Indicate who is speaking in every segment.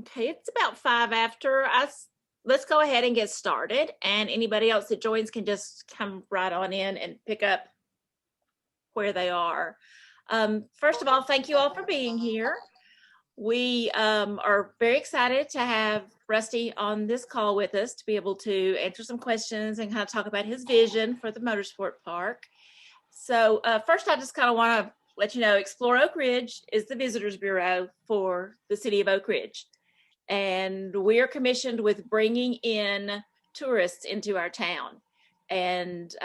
Speaker 1: Okay, it's about 5 after. Let's go ahead and get started. And anybody else that joins can just come right on in and pick up where they are. First of all, thank you all for being here. We are very excited to have Rusty on this call with us to be able to answer some questions and kind of talk about his vision for the motorsport park. So first, I just kind of want to let you know, Explore Oak Ridge is the Visitors Bureau for the city of Oak Ridge. And we are commissioned with bringing in tourists into our town. And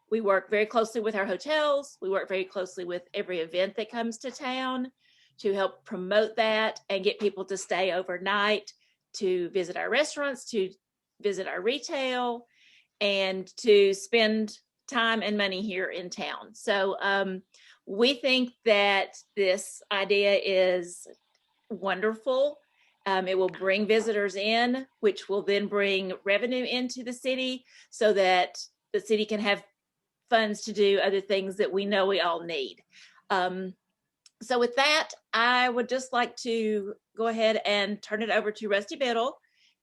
Speaker 1: we work very closely with our hotels. We work very closely with every event that comes to town to help promote that and get people to stay overnight, to visit our restaurants, to visit our retail, and to spend time and money here in town. So we think that this idea is wonderful. It will bring visitors in, which will then bring revenue into the city so that the city can have funds to do other things that we know we all need. So with that, I would just like to go ahead and turn it over to Rusty Biddle.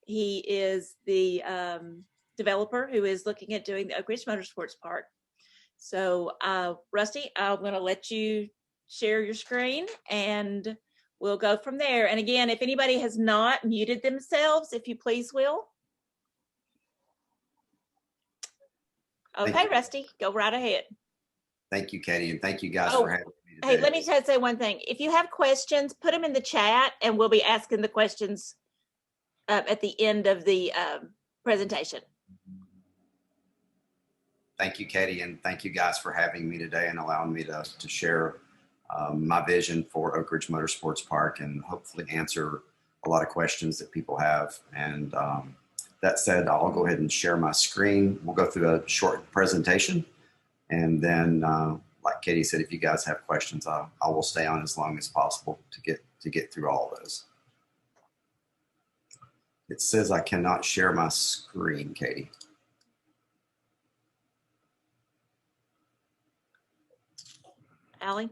Speaker 1: He is the developer who is looking at doing the Oak Ridge Motorsports Park. So Rusty, I'm going to let you share your screen and we'll go from there. And again, if anybody has not muted themselves, if you please will. Okay, Rusty, go right ahead.
Speaker 2: Thank you, Katie, and thank you guys for having me today.
Speaker 1: Hey, let me say one thing. If you have questions, put them in the chat and we'll be asking the questions at the end of the presentation.
Speaker 2: Thank you, Katie, and thank you guys for having me today and allowing me to share my vision for Oak Ridge Motorsports Park and hopefully answer a lot of questions that people have. And that said, I'll go ahead and share my screen. We'll go through a short presentation. And then, like Katie said, if you guys have questions, I will stay on as long as possible to get through all of those. It says I cannot share my screen, Katie.
Speaker 1: Allie?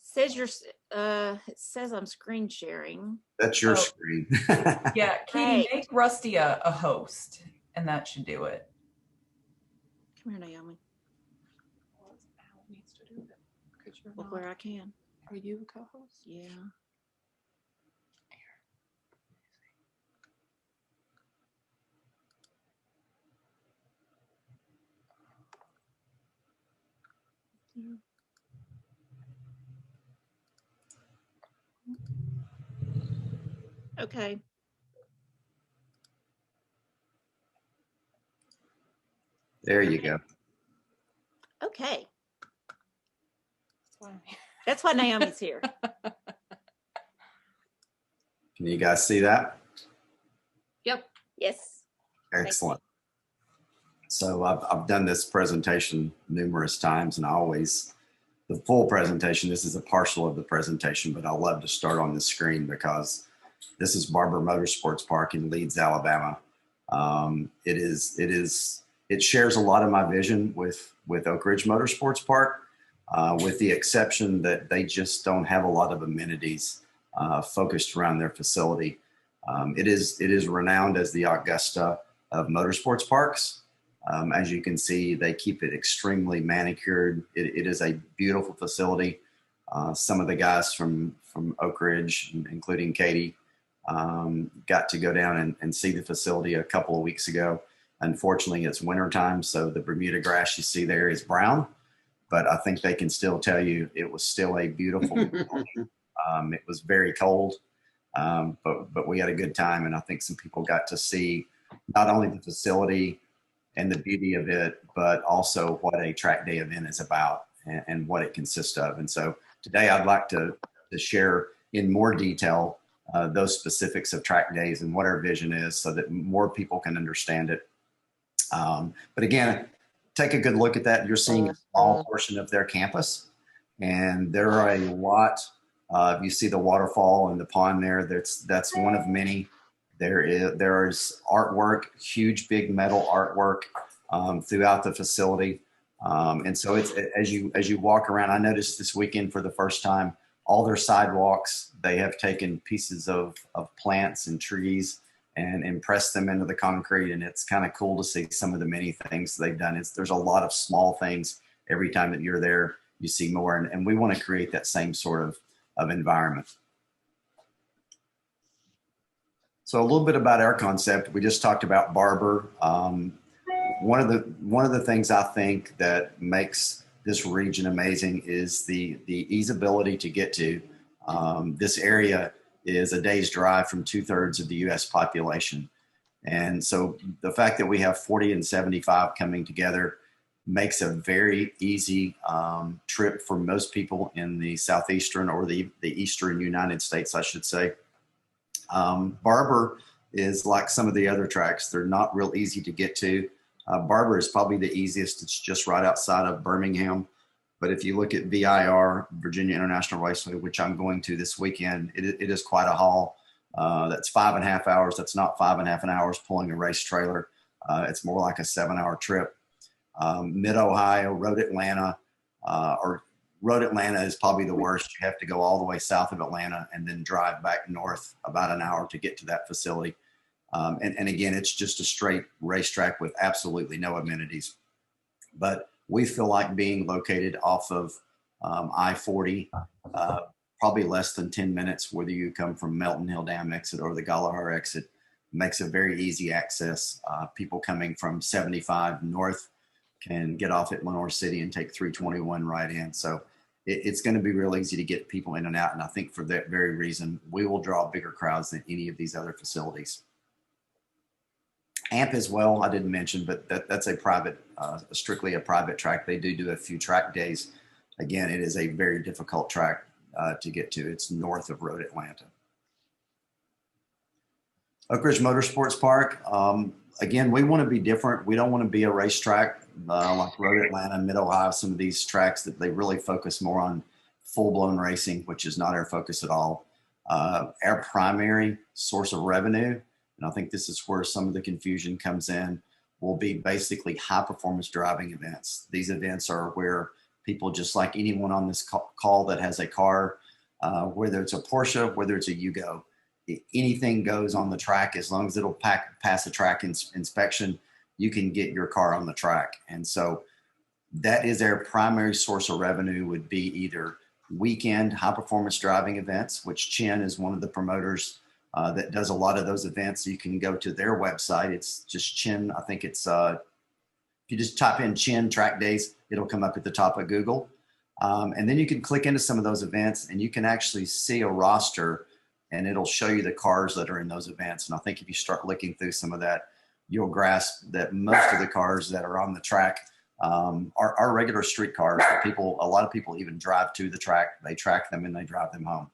Speaker 1: Says your it says I'm screen sharing.
Speaker 2: That's your screen.
Speaker 3: Yeah, Katie, make Rusty a host, and that should do it.
Speaker 1: Come here, Naomi.
Speaker 4: Al needs to do it because you're
Speaker 1: Look
Speaker 4: not.
Speaker 1: where I can.
Speaker 4: Are you a co-host?
Speaker 1: Yeah. Okay.
Speaker 2: There you go.
Speaker 1: Okay.
Speaker 4: That's why.
Speaker 1: That's why Naomi's here.
Speaker 2: Can you guys see that?
Speaker 4: Yep.
Speaker 1: Yes.
Speaker 2: Excellent. So I've done this presentation numerous times, and the full presentation, this is a partial of the presentation, but I love to start on the screen because this is Barber Motorsports Park in Leeds, Alabama. It shares a lot of my vision with Oak Ridge Motorsports Park, with the exception that they just don't have a lot of amenities focused around their facility. It is renowned as the Augusta of motorsports parks. As you can see, they keep it extremely manicured. It is a beautiful facility. Some of the guys from Oak Ridge, including Katy, got to go down and see the facility a couple of weeks ago. Unfortunately, it's wintertime, so the Bermuda grass you see there is brown, but I think they can still tell you it was still a beautiful facility. It was very cold, but we had a good time, and I think some people got to see not only the facility and the beauty of it, but also what a track day event is about and what it consists of. And so today I'd like to share in more detail those specifics of track days and what our vision is so that more people can understand it. But again, take a good look at that. You're seeing a small portion of their campus, and there are a lot. You see the waterfall and the pond there. That's one of many. There is artwork, huge big metal artwork throughout the facility. And so it's, as you walk around, I noticed this weekend for the first time, all their sidewalks, they have taken pieces of plants and trees and impressed them into the concrete. And it's kind of cool to see some of the many things they've done. There's a lot of small things. Every time that you're there, you see more. And we want to create that same sort of environment. So a little bit about our concept. We just talked about Barber. One of the things I think that makes this region amazing is the easeability to get to. This area is a day's drive from 2/3 of the U.S. population. And so the fact that we have 40 and 75 coming together makes a very easy trip for most people in the southeastern or the eastern United States, I should say. Barber is like some of the other tracks. They're not real easy to get to. Barber is probably the easiest. It's just right outside of Birmingham. But if you look at VIR, Virginia International Raceway, which I'm going to this weekend, it is quite a haul. That's 5.5 hours. That's not 5.5 hours pulling a race trailer. It's more like a 7-hour trip. Mid-Ohio, Road Atlanta, or Road Atlanta is probably the worst. You have to go all the way south of Atlanta and then drive back north about an hour to get to that facility. And again, it's just a straight racetrack with absolutely no amenities. But we feel like being located off of I-40, probably less than 10 minutes, whether you come from Melton Hill Dam exit or the Galahar exit, makes a very easy access. People coming from 75 north can get off at Lenore City and take 321 right in. So it's going to be real easy to get people in and out. And I think for that very reason, we will draw bigger crowds than any of these other facilities. AMP as well, I didn't mention, but that's a private, strictly a private track. They do a few track days. Again, it is a very difficult track to get to. It's north of Road Atlanta. Oak Ridge Motorsports Park. Again, we want to be different. We don't want to be a racetrack like Road Atlanta, Mid-Ohio, some of these tracks that they really focus more on full-blown racing, which is not our focus at all. Our primary source of revenue, and I think this is where some of the confusion comes in, will be basically high-performance driving events. These events are where people, just like anyone on this call that has a car, whether it's a Porsche, whether it's a Yugo, anything goes on the track. As long as it'll pass a track inspection, you can get your car on the track. And so that is our primary source of revenue, would be either weekend high-performance driving events, which Chin is one of the promoters that does a lot of those events. You can go to their website. It's just Chin. I think it's, if you just type in Chin track days, it'll come up at the top of Google. And then you can click into some of those events and you can actually see a roster, and it'll show you the cars that are in those events. And I think if you start looking through some of that, you'll grasp that most of the cars that are on the track are regular street cars that a lot of people even drive to the track. They track them and they drive them home.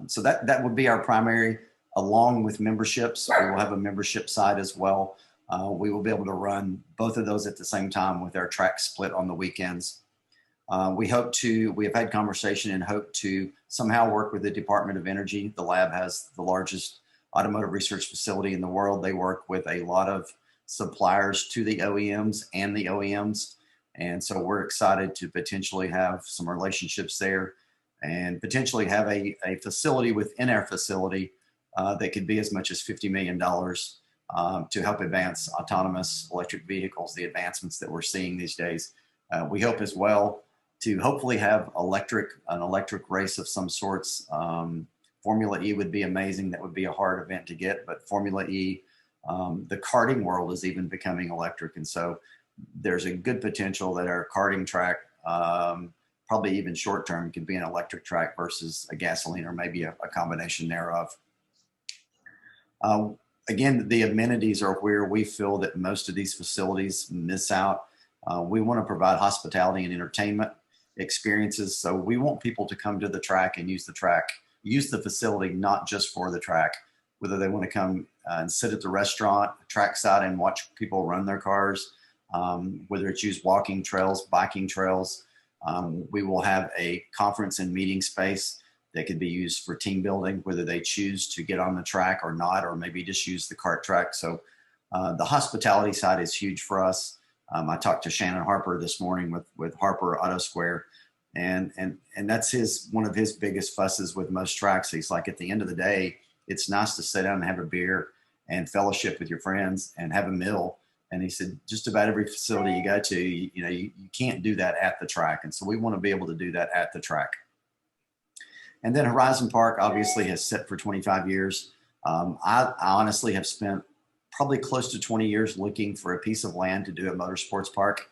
Speaker 2: So that would be our primary, along with memberships. We will have a membership side as well. We will be able to run both of those at the same time with our track split on the weekends. We have had conversation and hope to somehow work with the Department of Energy. The lab has the largest automotive research facility in the world. They work with a lot of suppliers to the OEMs and the OEMs. And so we're excited to potentially have some relationships there and potentially have a facility within our facility that could be as much as $50 million to help advance autonomous electric vehicles, the advancements that we're seeing these days. We hope as well to hopefully have an electric race of some sorts. Formula E would be amazing. That would be a hard event to get, but Formula E, the karting world is even becoming electric. And so there's a good potential that our karting track, probably even short term, could be an electric track versus a gasoline or maybe a combination thereof. Again, the amenities are where we feel that most of these facilities miss out. We want to provide hospitality and entertainment experiences. So we want people to come to the track and use the facility, not just for the track, whether they want to come and sit at the restaurant, trackside, and watch people run their cars, whether it's use walking trails, biking trails. We will have a conference and meeting space that could be used for team building, whether they choose to get on the track or not, or maybe just use the kart track. So The hospitality side is huge for us. I talked to Shannon Harper this morning with Harper Auto Square, and that's one of his biggest fusses with most tracks. He's like, at the end of the day, it's nice to sit down and have a beer and fellowship with your friends and have a meal. And he said, just about every facility you go to, you can't do that at the track. And so we want to be able to do that at the track. And then Horizon Park obviously has set for 25 years. I honestly have spent probably close to 20 years looking for a piece of land to do a motorsports park.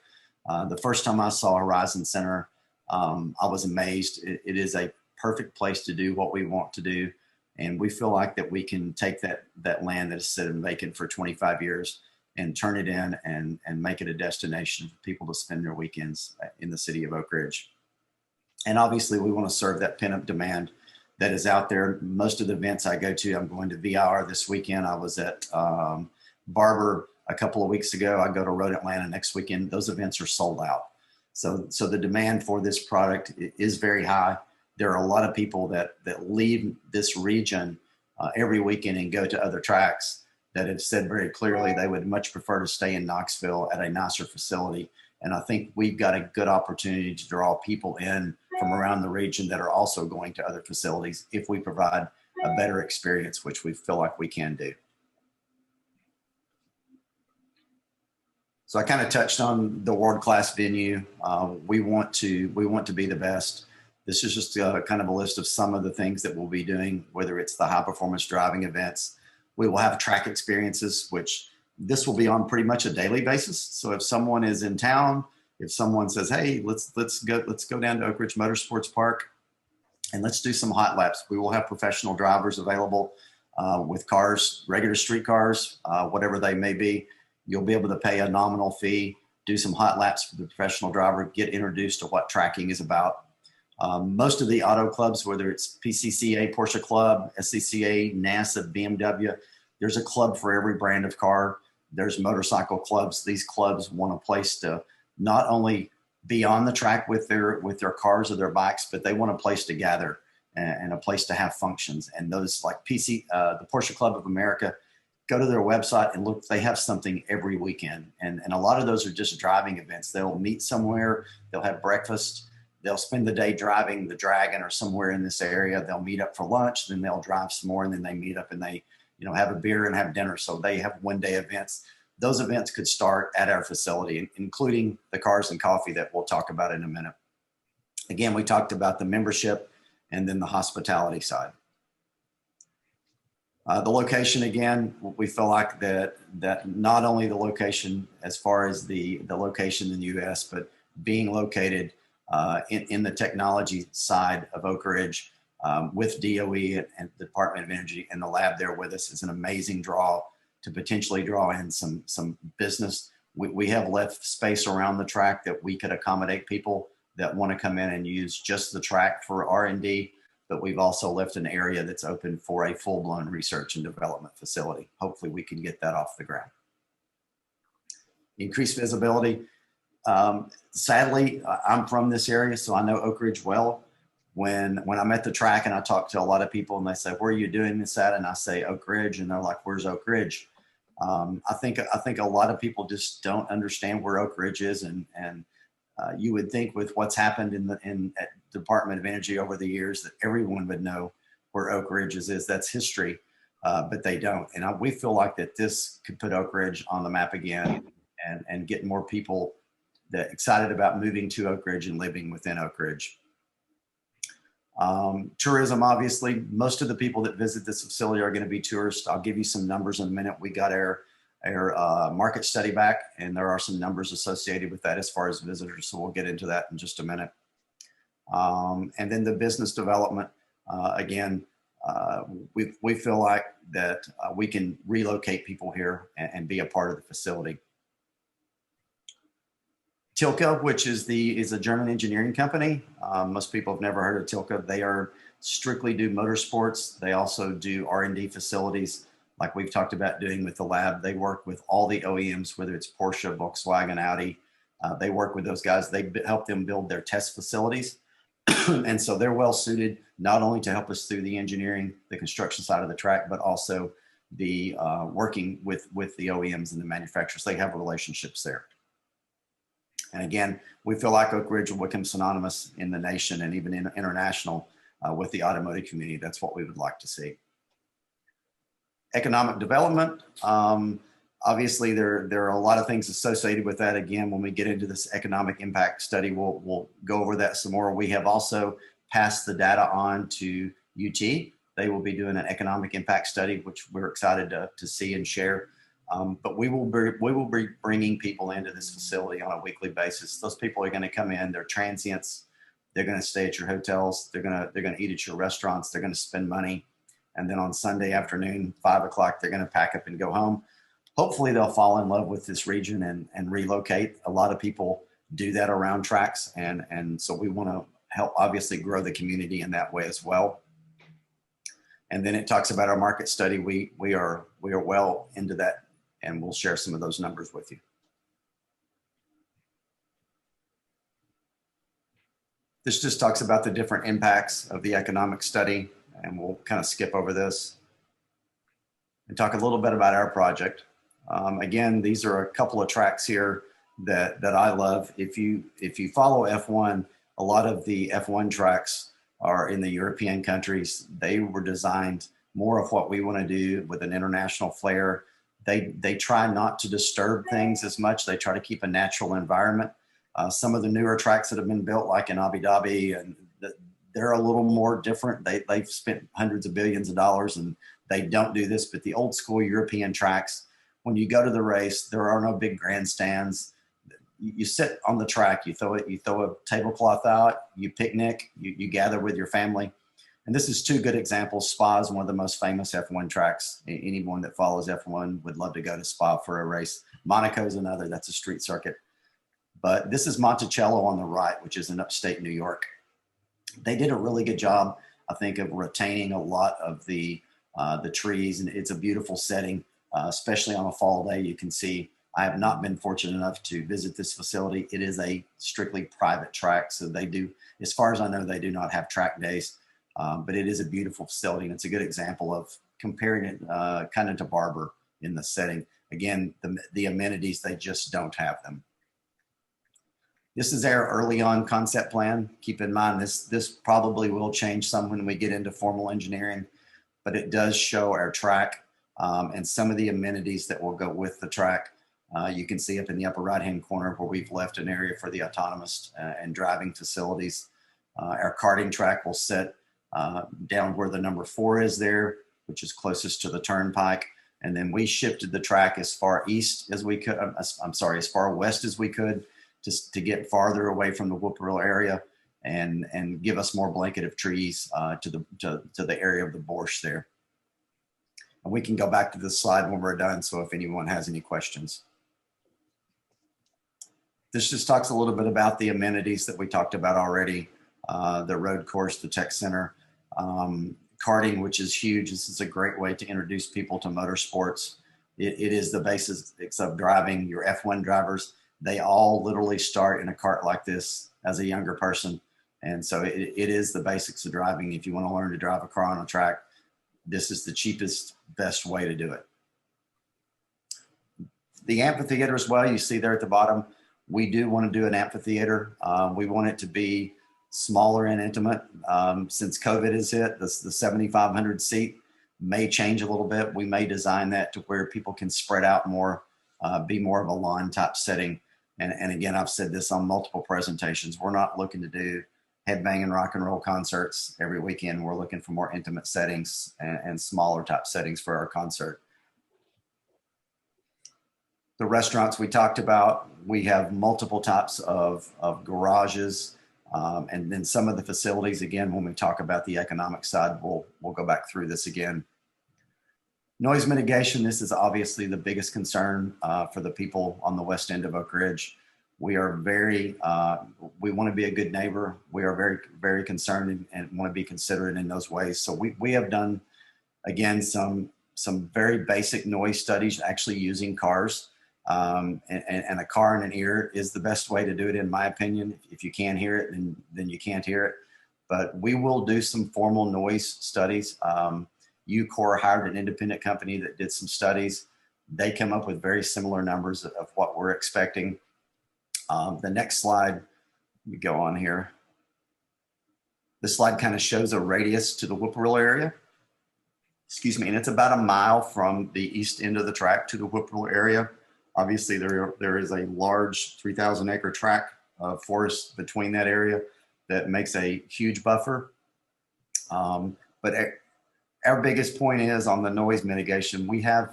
Speaker 2: The first time I saw Horizon Center, I was amazed. It is a perfect place to do what we want to do. And we feel like that we can take that land that is sitting vacant for 25 years and turn it in and make it a destination for people to spend their weekends in the city of Oak Ridge. And obviously we want to serve that pent-up demand that is out there. Most of the events I go to, I'm going to VIR this weekend. I was at Barber a couple of weeks ago. I go to Road Atlanta next weekend. Those events are sold out. So the demand for this product is very high. There are a lot of people that leave this region every weekend and go to other tracks that have said very clearly they would much prefer to stay in Knoxville at a nicer facility. And I think we've got a good opportunity to draw people in from around the region that are also going to other facilities if we provide a better experience, which we feel like we can do. So I kind of touched on the world-class venue. We want to be the best. This is just kind of a list of some of the things that we'll be doing, whether it's the high-performance driving events. We will have track experiences, which this will be on pretty much a daily basis. So if someone is in town, if someone says, hey, let's go down to Oak Ridge Motorsports Park and let's do some hot laps, we will have professional drivers available with cars, regular street cars, whatever they may be. You'll be able to pay a nominal fee, do some hot laps for the professional driver, get introduced to what tracking is about. Most of the auto clubs, whether it's PCCA, Porsche Club, SCCA, NASA, BMW, there's a club for every brand of car. There's motorcycle clubs. These clubs want a place to not only be on the track with their cars or their bikes, but they want a place to gather and a place to have functions. And those like the Porsche Club of America, go to their website and look, they have something every weekend. And a lot of those are just driving events. They'll meet somewhere, they'll have breakfast, they'll spend the day driving the Dragon or somewhere in this area. They'll meet up for lunch, then they'll drive some more, and then they meet up and they, have a beer and have dinner. So they have one-day events. Those events could start at our facility, including the cars and coffee that we'll talk about in a minute. Again, we talked about the membership and then the hospitality side. The location, again, we feel like that not only the location as far as the location in the U.S., but being located in the technology side of Oak Ridge with DOE and the Department of Energy and the lab there with us is an amazing draw to potentially draw in some business. We have left space around the track that we could accommodate people that want to come in and use just the track for R&D, but we've also left an area that's open for a full-blown research and development facility. Hopefully we can get that off the ground. Increased visibility. Sadly, I'm from this area, so I know Oak Ridge well. When I'm at the track and I talk to a lot of people and they say, where are you doing this at? And I say Oak Ridge, and they're like, where's Oak Ridge? I think a lot of people just don't understand where Oak Ridge is, and you would think with what's happened in the Department of Energy over the years that everyone would know where Oak Ridge is. That's history, but they don't. And we feel like that this could put Oak Ridge on the map again and get more people that excited about moving to Oak Ridge and living within Oak Ridge. Tourism, obviously, most of the people that visit this facility are going to be tourists. I'll give you some numbers in a minute. We got our market study back, and there are some numbers associated with that as far as visitors. So we'll get into that in just a minute. And then the business development, again, we feel like that we can relocate people here and be a part of the facility. Tilke, which is a German engineering company. Most people have never heard of Tilke. They strictly do motorsports. They also do R&D facilities like we've talked about doing with the lab. They work with all the OEMs, whether it's Porsche, Volkswagen, Audi. They work with those guys. They help them build their test facilities. And so they're well suited not only to help us through the engineering, the construction side of the track, but also the working with the OEMs and the manufacturers. They have relationships there. And again, we feel like Oak Ridge will become synonymous in the nation and even in international with the automotive community. That's what we would like to see. Economic development. Obviously, there are a lot of things associated with that. Again, when we get into this economic impact study, we'll go over that some more. We have also passed the data on to UT. They will be doing an economic impact study, which we're excited to see and share. But we will be bringing people into this facility on a weekly basis. Those people are going to come in. They're transients. They're going to stay at your hotels. They're going to eat at your restaurants. They're going to spend money. And then on Sunday afternoon, 5 o'clock, they're going to pack up and go home. Hopefully they'll fall in love with this region and relocate. A lot of people do that around tracks. And so we want to help obviously grow the community in that way as well. And then it talks about our market study. We are well into that, and we'll share some of those numbers with you. This just talks about the different impacts of the economic study, and we'll kind of skip over this and talk a little bit about our project. Again, these are a couple of tracks here that I love. If you follow F1, a lot of the F1 tracks are in the European countries. They were designed more of what we want to do with an international flair. They try not to disturb things as much. They try to keep a natural environment. Some of the newer tracks that have been built, like in Abu Dhabi, and they're a little more different. They've spent hundreds of billions of dollars and they don't do this. But the old school European tracks, when you go to the race, there are no big grandstands. You sit on the track, you throw a tablecloth out, you picnic, you gather with your family. And this is two good examples. Spa is one of the most famous F1 tracks. Anyone that follows F1 would love to go to Spa for a race. Monaco is another, that's a street circuit. But this is Monticello on the right, which is in upstate New York. They did a really good job, I think, of retaining a lot of the trees, and it's a beautiful setting, especially on a fall day. You can see I have not been fortunate enough to visit this facility. It is a strictly private track, so they do, as far as I know, they do not have track days, but it is a beautiful facility, and it's a good example of comparing it kind of to Barber in the setting. Again, the amenities, they just don't have them. This is our early on concept plan. Keep in mind, this probably will change some when we get into formal engineering, but it does show our track and some of the amenities that will go with the track. You can see up in the upper right-hand corner where we've left an area for the autonomous and driving facilities. Our karting track will sit down where the number 4 is there, which is closest to the turnpike. And then we shifted the track as far east as we could, as far west as we could, just to get farther away from the Whippoorwill area and give us more blanket of trees to the area of the Borscht there. And we can go back to this slide when we're done, so if anyone has any questions. This just talks a little bit about the amenities that we talked about already, the road course, the tech center, karting, which is huge. This is a great way to introduce people to motorsports. It is the basis of driving. Your F1 drivers, they all literally start in a kart like this as a younger person. And so it is the basics of driving. If you want to learn to drive a car on a track, this is the cheapest, best way to do it. The amphitheater as well, you see there at the bottom, we do want to do an amphitheater. We want it to be smaller and intimate. Since COVID has hit, the 7,500 seat may change a little bit. We may design that to where people can spread out more, be more of a lawn type setting. And again, I've said this on multiple presentations. We're not looking to do headbanging rock and roll concerts every weekend. We're looking for more intimate settings and smaller type settings for our concert. The restaurants we talked about, we have multiple types of garages. And then some of the facilities, again, when we talk about the economic side, we'll go back through this again. Noise mitigation, this is obviously the biggest concern for the people on the west end of Oak Ridge. We are very, we want to be a good neighbor. We are very, very concerned and want to be considerate in those ways. So we have done, again, some very basic noise studies actually using cars. And a car in an ear is the best way to do it, in my opinion. If you can't hear it, then you can't hear it. But we will do some formal noise studies. UCOR hired an independent company that did some studies. They come up with very similar numbers of what we're expecting. The next slide, we go on here. This slide kind of shows a radius to the whippoorwill area. Excuse me, and it's about a mile from the east end of the track to the whippoorwill area. Obviously, there is a large 3,000 acre tract of forest between that area that makes a huge buffer. But our biggest point is on the noise mitigation. The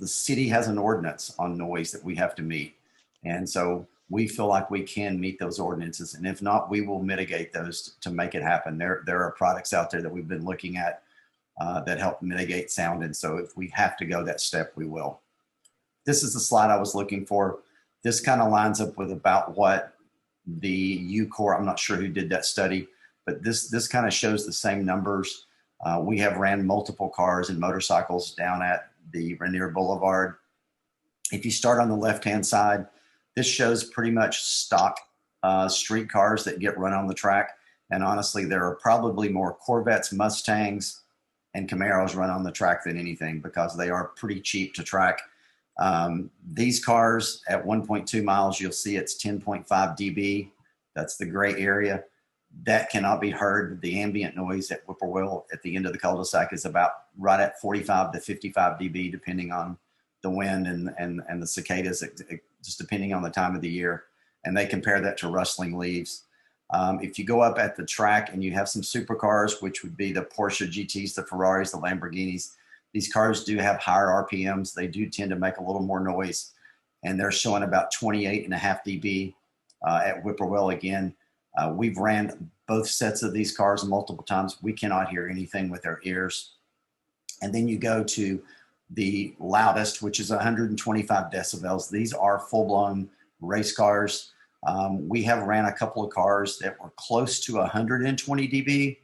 Speaker 2: city has an ordinance on noise that we have to meet. And so we feel like we can meet those ordinances. And if not, we will mitigate those to make it happen. There are products out there that we've been looking at that help mitigate sound. And so if we have to go that step, we will. This is the slide I was looking for. This kind of lines up with about what the UCOR, I'm not sure who did that study, but this kind of shows the same numbers. We have ran multiple cars and motorcycles down at the Rainier Boulevard. If you start on the left-hand side, this shows pretty much stock street cars that get run on the track. And honestly, there are probably more Corvettes, Mustangs, and Camaros run on the track than anything because they are pretty cheap to track. These cars at 1.2 miles, you'll see it's 10.5 dB. That's the gray area. That cannot be heard. The ambient noise at whippoorwill at the end of the cul-de-sac is about right at 45 to 55 dB, depending on the wind and the cicadas, just depending on the time of the year. And they compare that to rustling leaves. If you go up at the track and you have some supercars, which would be the Porsche GTs, the Ferraris, the Lamborghinis, these cars do have higher RPMs. They do tend to make a little more noise. And they're showing about 28.5 dB at whippoorwill again. We've ran both sets of these cars multiple times. We cannot hear anything with our ears. And then you go to the loudest, which is 125 decibels. These are full-blown race cars. We have ran a couple of cars that were close to 120 dB,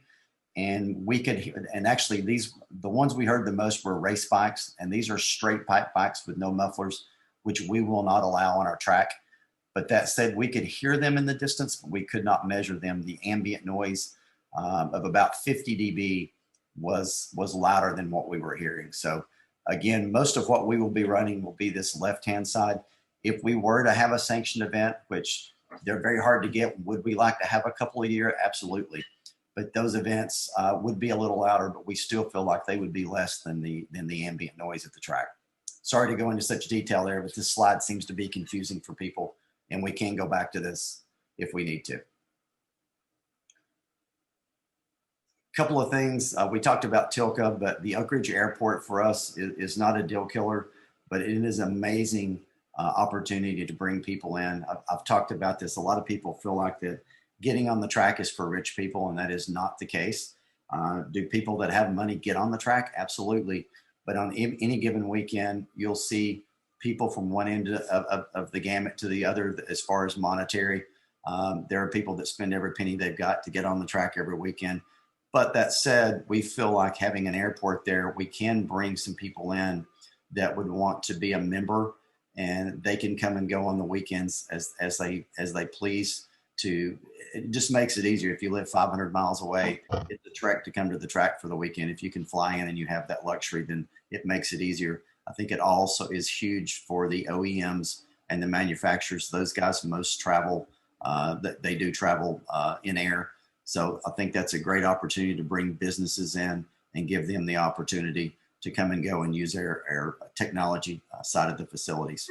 Speaker 2: and we could hear, and actually the ones we heard the most were race bikes, and these are straight pipe bikes with no mufflers, which we will not allow on our track. But that said, we could hear them in the distance, but we could not measure them. The ambient noise of about 50 dB was louder than what we were hearing. So again, most of what we will be running will be this left-hand side. If we were to have a sanctioned event, which they're very hard to get, would we like to have a couple a year? Absolutely. But those events would be a little louder, but we still feel like they would be less than the ambient noise at the track. Sorry to go into such detail there, but this slide seems to be confusing for people, and we can go back to this if we need to. Couple of things. We talked about Tilka, but the Oak Ridge Airport for us is not a deal killer, but it is an amazing opportunity to bring people in. I've talked about this. A lot of people feel like that getting on the track is for rich people, and that is not the case. Do people that have money get on the track? Absolutely. But on any given weekend, you'll see people from one end of the gamut to the other as far as monetary. There are people that spend every penny they've got to get on the track every weekend. But that said, we feel like having an airport there, we can bring some people in that would want to be a member, and they can come and go on the weekends as they please. It just makes it easier. If you live 500 miles away, it's a trek to come to the track for the weekend. If you can fly in and you have that luxury, then it makes it easier. I think it also is huge for the OEMs and the manufacturers. Those guys most travel, they do travel in air. So I think that's a great opportunity to bring businesses in and give them the opportunity to come and go and use our technology side of the facilities.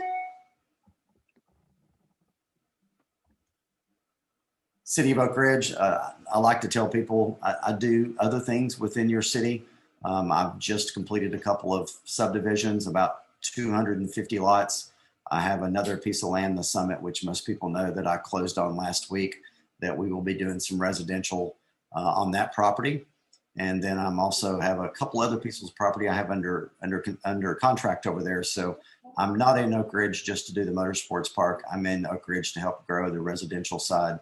Speaker 2: City of Oak Ridge, I like to tell people I do other things within your city. I've just completed a couple of subdivisions, about 250 lots. I have another piece of land, the Summit, which most people know that I closed on last week, that we will be doing some residential on that property. And then I'm also have a couple other pieces of property I have under contract over there. So I'm not in Oak Ridge just to do the motorsports park. I'm in Oak Ridge to help grow the residential side.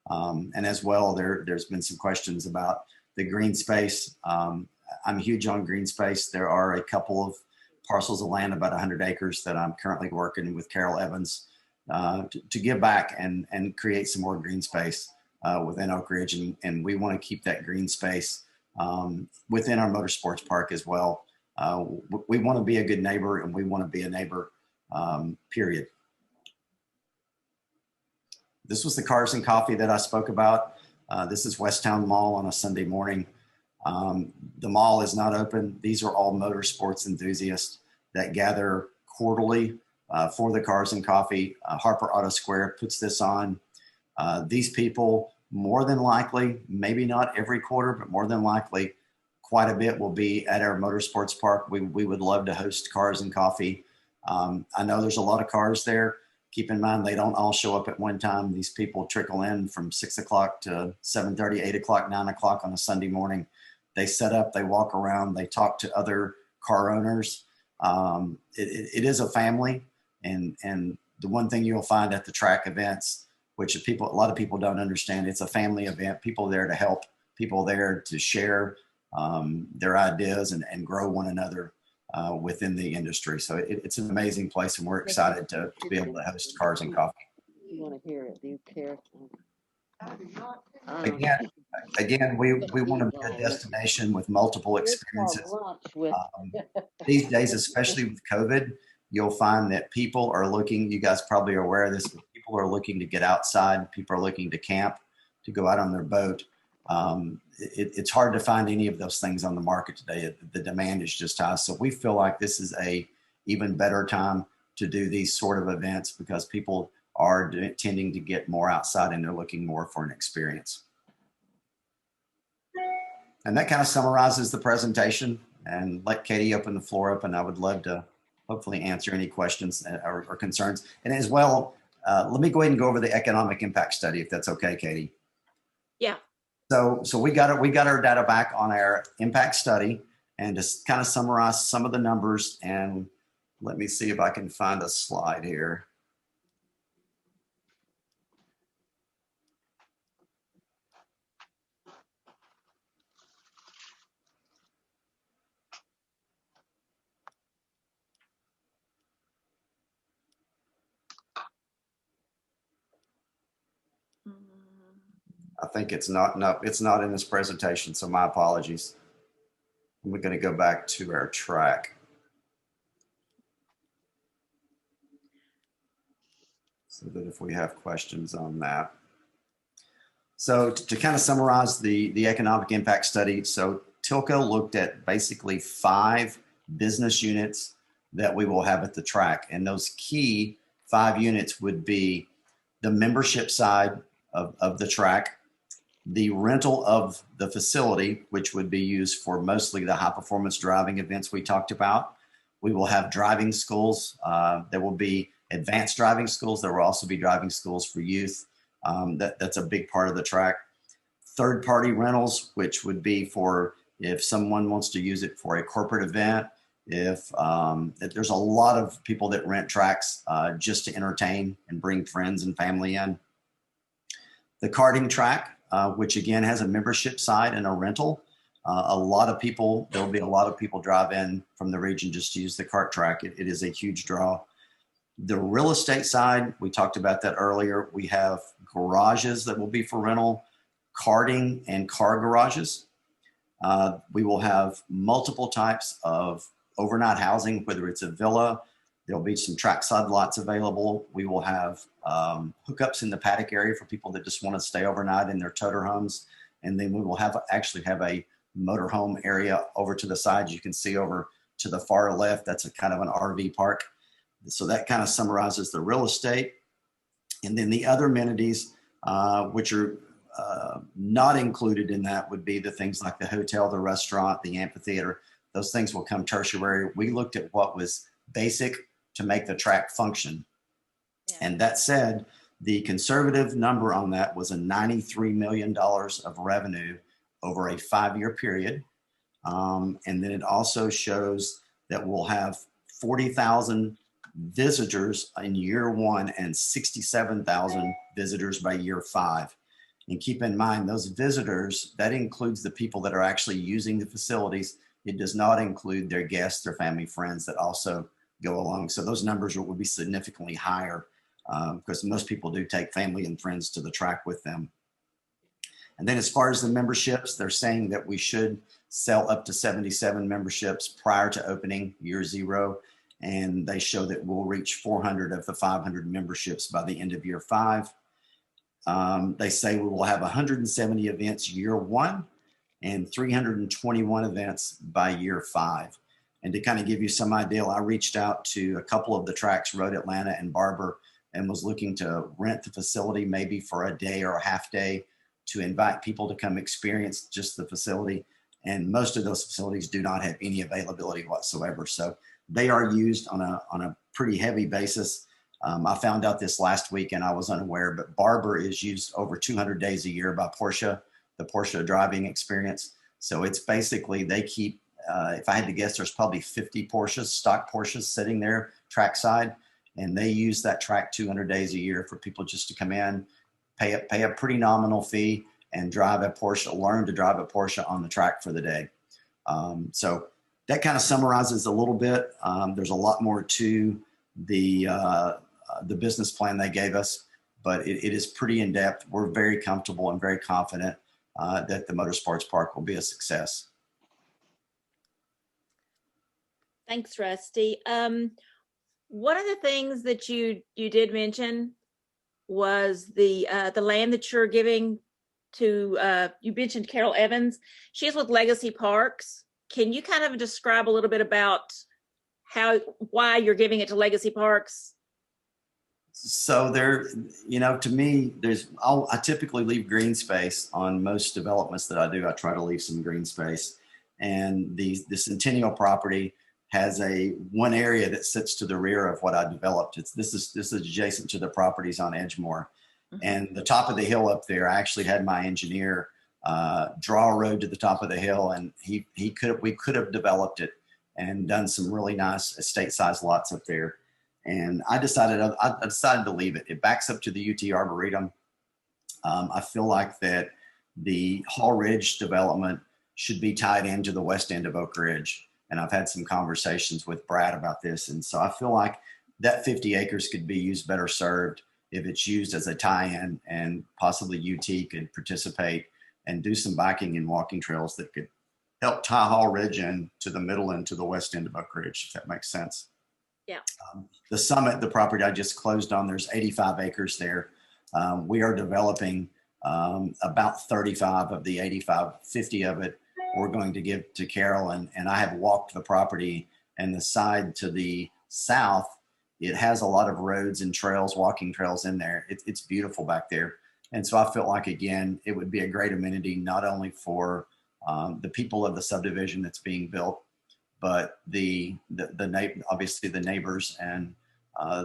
Speaker 2: And as well, there's been some questions about the green space. I'm huge on green space. There are a couple of parcels of land, about 100 acres, that I'm currently working with Carol Evans to give back and create some more green space within Oak Ridge. And we want to keep that green space within our motorsports park as well. We want to be a good neighbor, and we want to be a neighbor, period. This was the Cars and Coffee that I spoke about. This is Westtown Mall on a Sunday morning. The mall is not open. These are all motorsports enthusiasts that gather quarterly for the Cars and Coffee. Harper Auto Square puts this on. These people, more than likely, maybe not every quarter, but more than likely, quite a bit will be at our motorsports park. We would love to host Cars and Coffee. I know there's a lot of cars there. Keep in mind, they don't all show up at one time. These people trickle in from 6 o'clock to 7:30, 8 o'clock, 9 o'clock on a Sunday morning. They set up, they walk around, they talk to other car owners. It is a family. And the one thing you'll find at the track events, which a lot of people don't understand, it's a family event. People there to help, people there to share their ideas and grow one another within the industry. So it's an amazing place, and we're excited to be able to host Cars and Coffee.
Speaker 5: You want to hear it? Do you care?
Speaker 2: Again, we want to be a destination with multiple experiences. These days, especially with COVID, you'll find that people are looking, you guys probably are aware of this, but people are looking to get outside. People are looking to camp, to go out on their boat. It's hard to find any of those things on the market today. The demand is just high. So we feel like this is a even better time to do these sort of events, because people are tending to get more outside and they're looking more for an experience. And that kind of summarizes the presentation, and let Katie open the floor up, and I would love to hopefully answer any questions or concerns. And as well, let me go ahead and go over the economic impact study, if that's okay, Katie.
Speaker 1: Yeah.
Speaker 2: So we got our data back on our impact study, and just kind of summarize some of the numbers. And let me see if I can find a slide here. I think it's not in this presentation, so my apologies. We're going to go back to our track. So that if we have questions on that. So to kind of summarize the economic impact study, so Tilco looked at basically 5 business units that we will have at the track. And those key 5 units would be the membership side of the track, the rental of the facility, which would be used for mostly the high performance driving events we talked about. We will have driving schools. There will be advanced driving schools. There will also be driving schools for youth. That's a big part of the track. Third party rentals, which would be for if someone wants to use it for a corporate event. If there's a lot of people that rent tracks just to entertain and bring friends and family in. The karting track, which again has a membership side and a rental. There'll be a lot of people drive in from the region just to use the kart track. It is a huge draw. The real estate side, we talked about that earlier. We have garages that will be for rental, karting and car garages. We will have multiple types of overnight housing, whether it's a villa. There'll be some trackside lots available. We will have hookups in the paddock area for people that just want to stay overnight in their toter homes. And then we will actually have a motorhome area over to the side. You can see over to the far left, that's a kind of an RV park. So that kind of summarizes the real estate. And then the other amenities, which are not included in that, would be the things like the hotel, the restaurant, the amphitheater. Those things will come tertiary. We looked at what was basic to make the track function. Yeah. And that said, the conservative number on that was a $93 million of revenue over a 5-year period. And then it also shows that we'll have 40,000 visitors in year 1 and 67,000 visitors by year 5. And keep in mind, those visitors, that includes the people that are actually using the facilities. It does not include their guests, their family, friends that also go along. So those numbers will be significantly higher because most people do take family and friends to the track with them. And then as far as the memberships, they're saying that we should sell up to 77 memberships prior to opening year 0. And they show that we'll reach 400 of the 500 memberships by the end of year 5. They say we will have 170 events year 1 and 321 events by year 5. And to kind of give you some idea, I reached out to a couple of the tracks, Road Atlanta and Barber, and was looking to rent the facility maybe for a day or a half day to invite people to come experience just the facility. And most of those facilities do not have any availability whatsoever. So they are used on a pretty heavy basis. I found out this last week and I was unaware, but Barber is used over 200 days a year by Porsche, the Porsche driving experience. So it's basically, they keep, if I had to guess, there's probably 50 Porsches, stock Porsches sitting there trackside, and they use that track 200 days a year for people just to come in, pay a pretty nominal fee and drive a Porsche, learn to drive a Porsche on the track for the day. So that kind of summarizes a little bit. There's a lot more to the business plan they gave us, but it is pretty in depth. We're very comfortable and very confident that the Motorsports Park will be a success.
Speaker 1: Thanks, Rusty. One of the things that you did mention was the land that you're giving to, you mentioned Carol Evans. She's with Legacy Parks. Can you kind of describe a little bit about why you're giving it to Legacy Parks?
Speaker 2: So there, to me, I typically leave green space on most developments that I do. I try to leave some green space, and the Centennial property has one area that sits to the rear of what I developed. This is adjacent to the properties on Edgemore. And the top of the hill up there, I actually had my engineer draw a road to the top of the hill, and we could have developed it and done some really nice estate-sized lots up there. And I decided to leave it. It backs up to the UT Arboretum. I feel like that the Hall Ridge development should be tied into the west end of Oak Ridge. And I've had some conversations with Brad about this. And so I feel like that 50 acres could be used better served if it's used as a tie-in, and possibly UT could participate and do some biking and walking trails that could help tie Hall Ridge in to the middle and to the west end of Oak Ridge, if that makes sense.
Speaker 1: Yeah.
Speaker 2: The summit, the property I just closed on, there's 85 acres there. We are developing about 35 of the 85, 50 of it we're going to give to Carol. And I have walked the property, and the side to the south, it has a lot of roads and trails, walking trails in there. It's beautiful back there. And so I felt like, again, it would be a great amenity, not only for the people of the subdivision that's being built, but obviously the neighbors and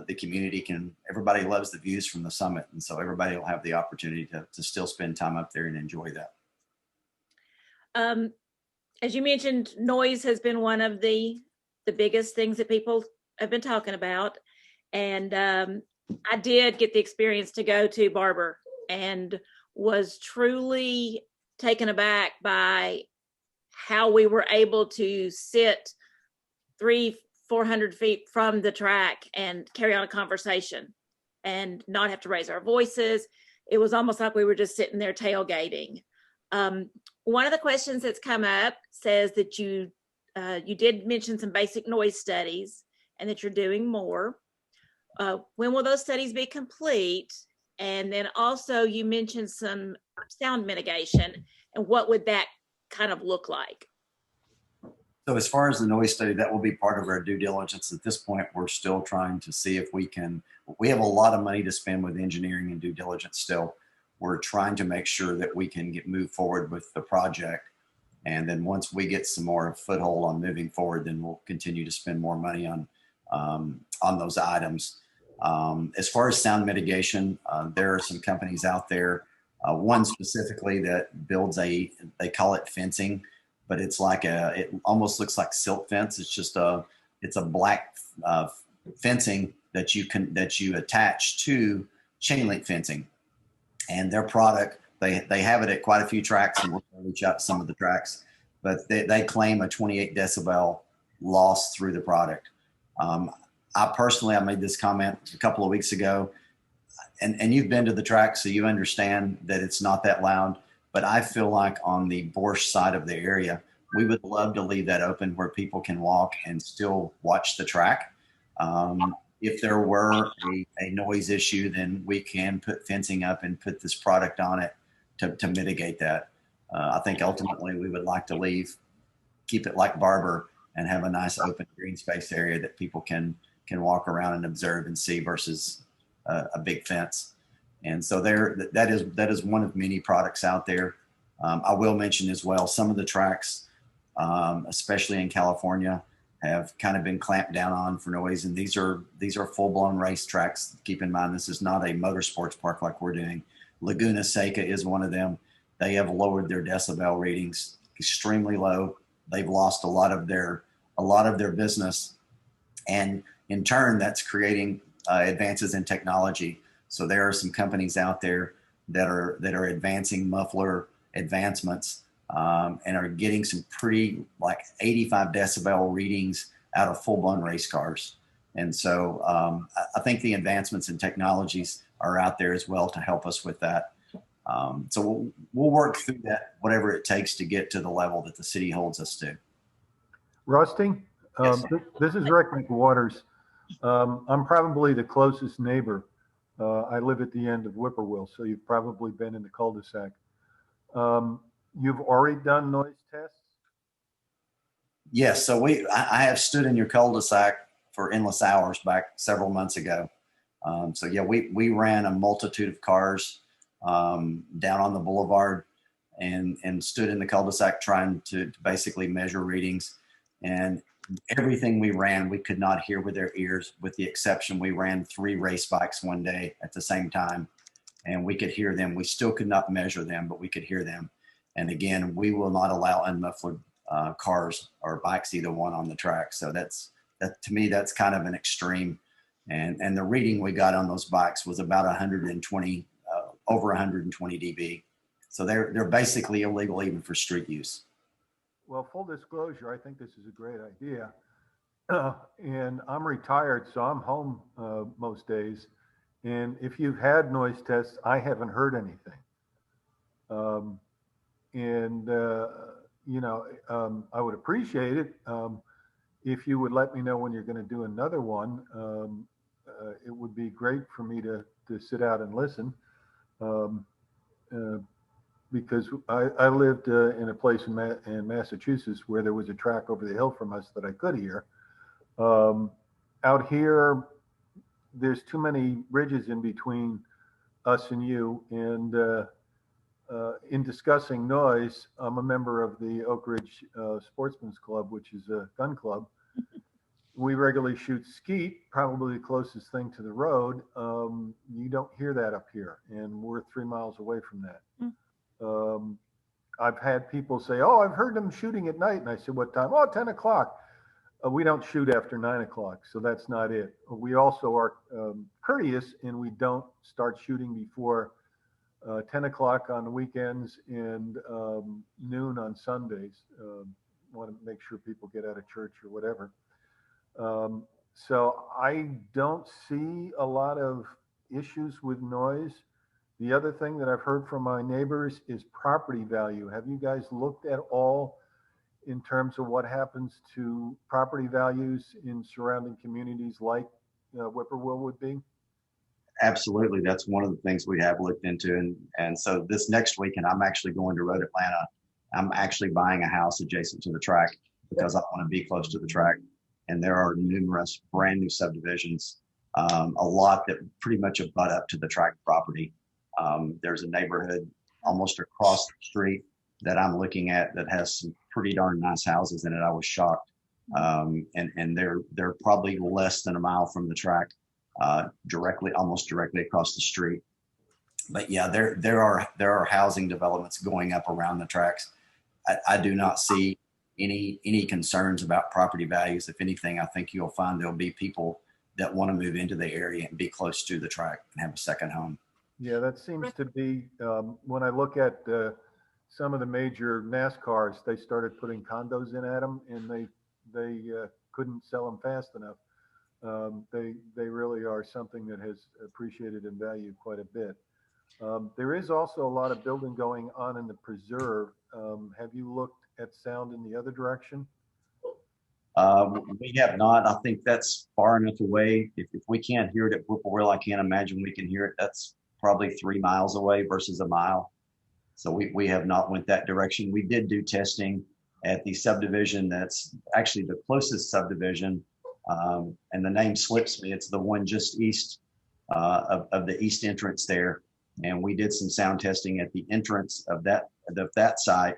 Speaker 2: the community everybody loves the views from the summit. And so everybody will have the opportunity to still spend time up there and enjoy that.
Speaker 1: As you mentioned, noise has been one of the biggest things that people have been talking about. And I did get the experience to go to Barber and was truly taken aback by how we were able to sit 300-400 feet from the track and carry on a conversation and not have to raise our voices. It was almost like we were just sitting there tailgating. One of the questions that's come up says that you did mention some basic noise studies and that you're doing more. When will those studies be complete? And then also you mentioned some sound mitigation, and what would that kind of look like?
Speaker 2: So as far as the noise study, that will be part of our due diligence. At this point, we're still trying to see if we have a lot of money to spend with engineering and due diligence still. We're trying to make sure that we can move forward with the project. And then once we get some more foothold on moving forward, then we'll continue to spend more money on those items. As far as sound mitigation, there are some companies out there, one specifically that builds they call it fencing, but it's like it almost looks like silk fence. It's a black fencing that you attach to chain link fencing. And their product, they have it at quite a few tracks, and we'll reach out to some of the tracks, but they claim a 28 decibel loss through the product. I made this comment a couple of weeks ago, and you've been to the track, so you understand that it's not that loud, But I feel like on the Borscht side of the area, we would love to leave that open where people can walk and still watch the track. If there were a noise issue, then we can put fencing up and put this product on it to mitigate that. I think ultimately we would like to keep it like Barber and have a nice open green space area that people can walk around and observe and see versus a big fence. And so that is one of many products out there. I will mention as well, some of the tracks, especially in California, have kind of been clamped down on for noise. And these are full-blown race tracks. Keep in mind, this is not a motorsports park like we're doing. Laguna Seca is one of them. They have lowered their decibel readings extremely low. They've lost a lot of their business, and in turn, that's creating advances in technology. So there are some companies out there that are advancing muffler advancements and are getting some pretty like 85 decibel readings out of full-blown race cars. And so I think the advancements in technologies are out there as well to help us with that. So we'll work through that, whatever it takes to get to the level that the city holds us to.
Speaker 6: Rusty,
Speaker 2: Yes.
Speaker 6: this is Rick McWaters. I'm probably the closest neighbor. I live at the end of Whippoorwill, so you've probably been in the cul-de-sac. You've already done noise tests?
Speaker 2: Yes. So I have stood in your cul-de-sac for endless hours back several months ago. So yeah, we ran a multitude of cars down on the boulevard and stood in the cul-de-sac trying to basically measure readings. And everything we ran, we could not hear with our ears, with the exception we ran 3 race bikes one day at the same time, and we could hear them. We still could not measure them, but we could hear them. And again, we will not allow unmuffled cars or bikes, either one, on the track. So that to me, that's kind of an extreme. And the reading we got on those bikes was about 120, over 120 dB. So they're basically illegal even for street use.
Speaker 6: Well, full disclosure, I think this is a great idea. And I'm retired, so I'm home most days. And if you've had noise tests, I haven't heard anything. I would appreciate it if you would let me know when you're going to do another one. It would be great for me to sit out and listen. Because I lived in a place in Massachusetts where there was a track over the hill from us that I could hear. Out here, there's too many ridges in between us and you. And in discussing noise, I'm a member of the Oak Ridge Sportsman's Club, which is a gun club. We regularly shoot skeet, probably the closest thing to the road. You don't hear that up here, and we're 3 miles away from that. I've had people say, "Oh, I've heard them shooting at night." And I said, "What time?" "Oh, 10 o'clock. We don't shoot after 9 o'clock, so that's not it. We also are courteous, and we don't start shooting before 10 o'clock on the weekends and noon on Sundays. Want to make sure people get out of church or whatever. So I don't see a lot of issues with noise. The other thing that I've heard from my neighbors is property value. Have you guys looked at all in terms of what happens to property values in surrounding communities like Whippoorwill would be?
Speaker 2: Absolutely. That's one of the things we have looked into. And so this next weekend, I'm actually going to Road Atlanta. I'm actually buying a house adjacent to the track because I want to be close to the track. And there are numerous brand new subdivisions, a lot that pretty much abut up to the track property. There's a neighborhood almost across the street that I'm looking at that has some pretty darn nice houses in it. I was shocked. And they're probably less than a mile from the track, almost directly across the street. But yeah, there are housing developments going up around the tracks. I do not see any concerns about property values. If anything, I think you'll find there'll be people that want to move into the area and be close to the track and have a second home.
Speaker 6: Yeah, that seems to be, when I look at some of the major NASCARs, they started putting condos in at them, and they couldn't sell them fast enough. They really are something that has appreciated in value quite a bit. There is also a lot of building going on in the preserve. Have you looked at sound in the other direction?
Speaker 2: We have not. I think that's far enough away. If we can't hear it at Whippoorwill, I can't imagine we can hear it. That's probably 3 miles away versus a mile. So we have not went that direction. We did do testing at the subdivision that's actually the closest subdivision, and the name slips me. It's the one just east of the east entrance there. And we did some sound testing at the entrance of that site.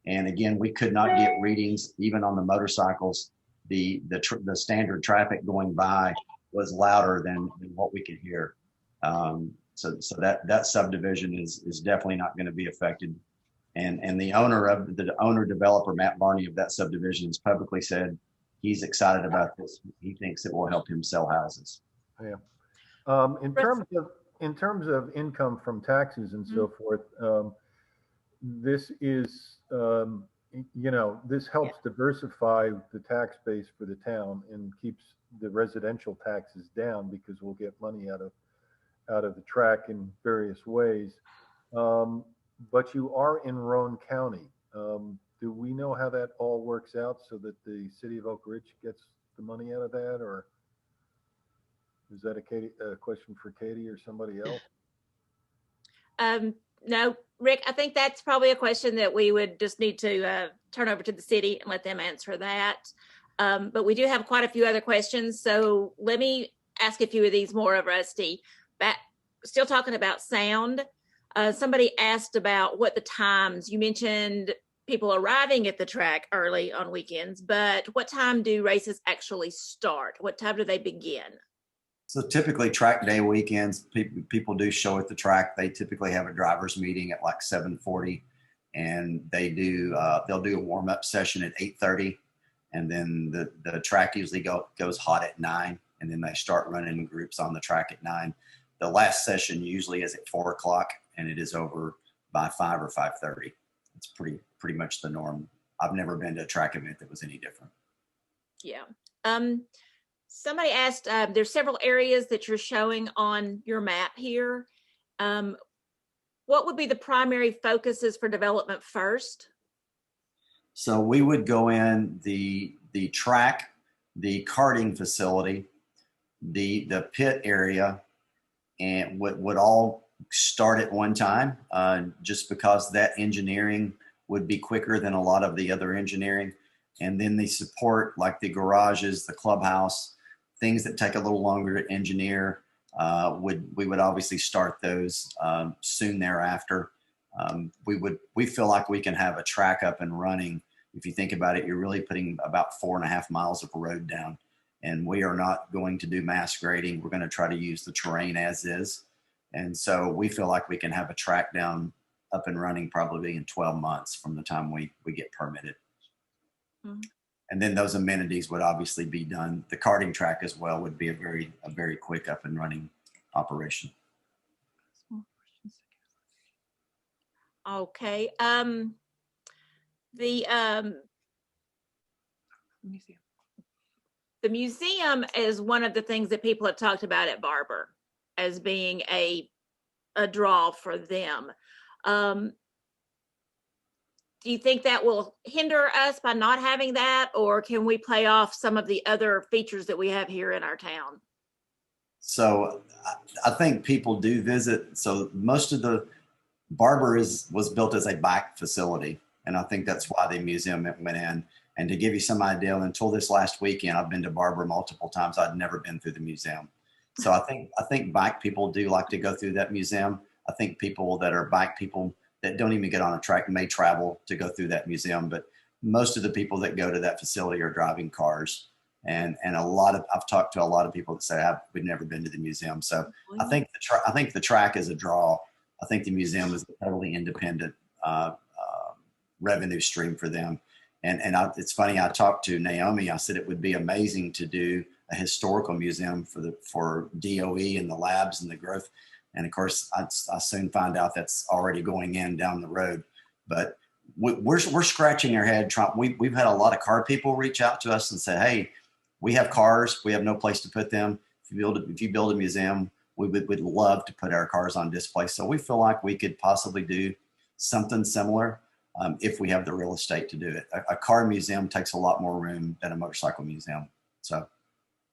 Speaker 2: And again, we could not get readings even on the motorcycles. The standard traffic going by was louder than what we could hear. So that subdivision is definitely not going to be affected. And the owner developer, Matt Barney, of that subdivision has publicly said he's excited about this. He thinks it will help him sell houses.
Speaker 6: Yeah. In terms of income from taxes and so forth, this is, this helps diversify the tax base for the town and keeps the residential taxes down because we'll get money out of the track in various ways. But you are in Roane County. Do we know how that all works out so that the city of Oak Ridge gets the money out of that, or is that a question for Katy or somebody else?
Speaker 1: No, Rick, I think that's probably a question that we would just need to turn over to the city and let them answer that. But we do have quite a few other questions. So let me ask a few of these more of Rusty. Still talking about sound. Somebody asked about what the times, you mentioned people arriving at the track early on weekends, but what time do races actually start? What time do they begin?
Speaker 2: So typically track day weekends, people do show at the track. They typically have a driver's meeting at like 7:40, and they'll do a warm up session at 8:30, and then the track usually goes hot at 9, and then they start running groups on the track at 9. The last session usually is at 4 o'clock, and it is over by 5 or 5:30. It's pretty much the norm. I've never been to a track event that was any different.
Speaker 1: Yeah. Somebody asked, there's several areas that you're showing on your map here. What would be the primary focuses for development first?
Speaker 2: So we would go in the track, the karting facility, the pit area, and would all start at one time, just because that engineering would be quicker than a lot of the other engineering. And then the support, like the garages, the clubhouse, things that take a little longer to engineer, we would obviously start those soon thereafter. We feel like we can have a track up and running. If you think about it, you're really putting about 4.5 miles of road down, and we are not going to do mass grading. We're going to try to use the terrain as is. And so we feel like we can have a track down up and running probably in 12 months from the time we get permitted. Mm-hmm. And then those amenities would obviously be done. The karting track as well would be a very quick up and running operation.
Speaker 1: Okay. The museum is one of the things that people have talked about at Barber as being a draw for them. Do you think that will hinder us by not having that, or can we play off some of the other features that we have here in our town?
Speaker 2: So I think people do visit. So most of the Barber was built as a bike facility, and I think that's why the museum went in. And to give you some idea, until this last weekend, I've been to Barber multiple times. I'd never been through the museum. So I think bike people do like to go through that museum. I think people that are bike people that don't even get on a track may travel to go through that museum, but most of the people that go to that facility are driving cars. And I've talked to a lot of people that say we've never been to the museum. So I think the track is a draw. I think the museum is a totally independent revenue stream for them. And it's funny, I talked to Naomi. I said it would be amazing to do a historical museum for DOE and the labs and the growth. And of course, I soon find out that's already going in down the road. But we're scratching our head. We've had a lot of car people reach out to us and say, "Hey, we have cars. We have no place to put them. If you build a museum, we would love to put our cars on display. So we feel like we could possibly do something similar if we have the real estate to do it. A car museum takes a lot more room than a motorcycle museum. So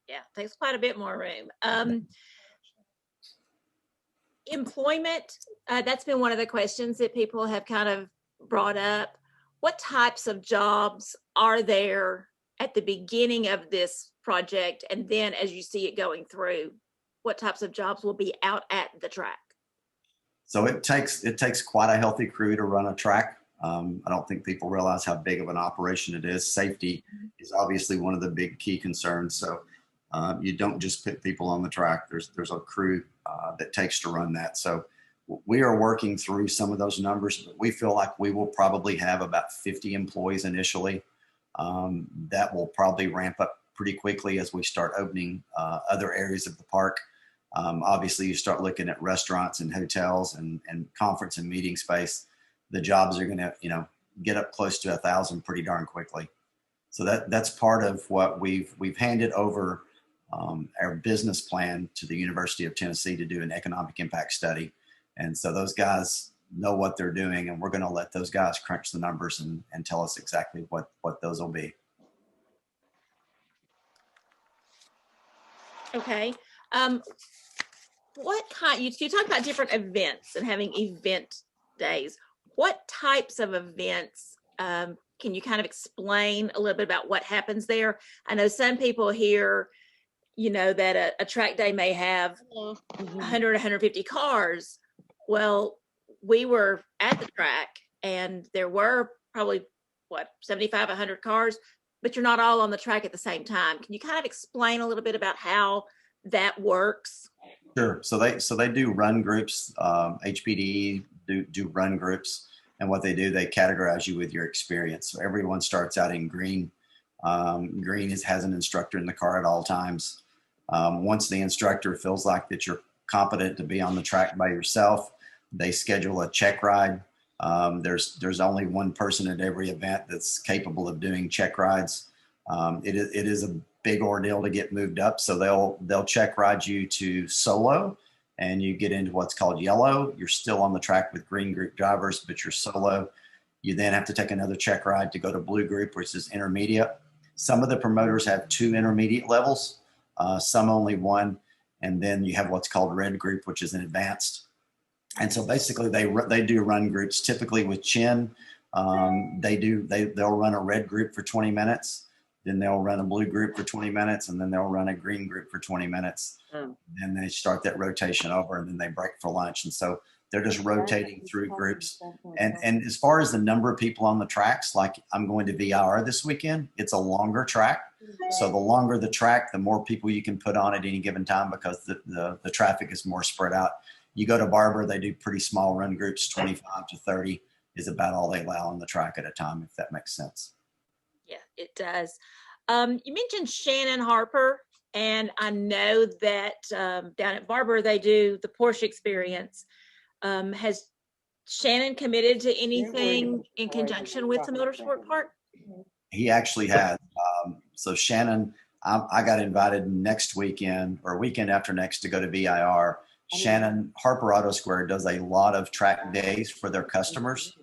Speaker 1: Yeah, takes quite a bit more room. Employment, that's been one of the questions that people have kind of brought up. What types of jobs are there at the beginning of this project? And then as you see it going through, what types of jobs will be out at the track?
Speaker 2: So it takes quite a healthy crew to run a track. I don't think people realize how big of an operation it is. Safety is obviously one of the big key concerns. So you don't just put people on the track. There's a crew that takes to run that. So we are working through some of those numbers, but we feel like we will probably have about 50 employees initially. That will probably ramp up pretty quickly as we start opening other areas of the park. Obviously, you start looking at restaurants and hotels and conference and meeting space. The jobs are going to, get up close to 1,000 pretty darn quickly. So that's part of what we've handed over our business plan to the University of Tennessee to do an economic impact study. And so those guys know what they're doing, and we're going to let those guys crunch the numbers and tell us exactly what those will be.
Speaker 1: Okay. What kind, you talk about different events and having event days. What types of events, can you kind of explain a little bit about what happens there? I know some people here, that a track day may have 100, 150 cars. Well, we were at the track and there were probably 75, 100 cars, but you're not all on the track at the same time. Can you kind of explain a little bit about how that works?
Speaker 2: Sure. So they do run groups. HPDE do run groups, and what they do, they categorize you with your experience. So everyone starts out in green. Green has an instructor in the car at all times. Once the instructor feels like that you're competent to be on the track by yourself, they schedule a check ride. There's only one person at every event that's capable of doing check rides. It is a big ordeal to get moved up. So they'll check ride you to solo, and you get into what's called yellow. You're still on the track with green group drivers, but you're solo. You then have to take another check ride to go to blue group, which is intermediate. Some of the promoters have 2 intermediate levels, some only 1. And then you have what's called red group, which is an advanced. And so basically they do run groups typically with Chin. They'll run a red group for 20 minutes. Then they'll run a blue group for 20 minutes, and then they'll run a green group for 20 minutes. Then they start that rotation over, and then they break for lunch. And so they're just rotating through groups. And as far as the number of people on the tracks, like I'm going to VIR this weekend, it's a longer track. So the longer the track, the more people you can put on at any given time because the traffic is more spread out. You go to Barber, they do pretty small run groups, 25 to 30 is about all they allow on the track at a time, if that makes sense.
Speaker 1: Yeah, it does. You mentioned Shannon Harper, and I know that down at Barber, they do the Porsche experience. Has Shannon committed to anything in conjunction with the Motorsport Park?
Speaker 2: He actually has. So Shannon, I got invited next weekend or weekend after next to go to VIR. Shannon Harper Auto Square does a lot of track days for their customers.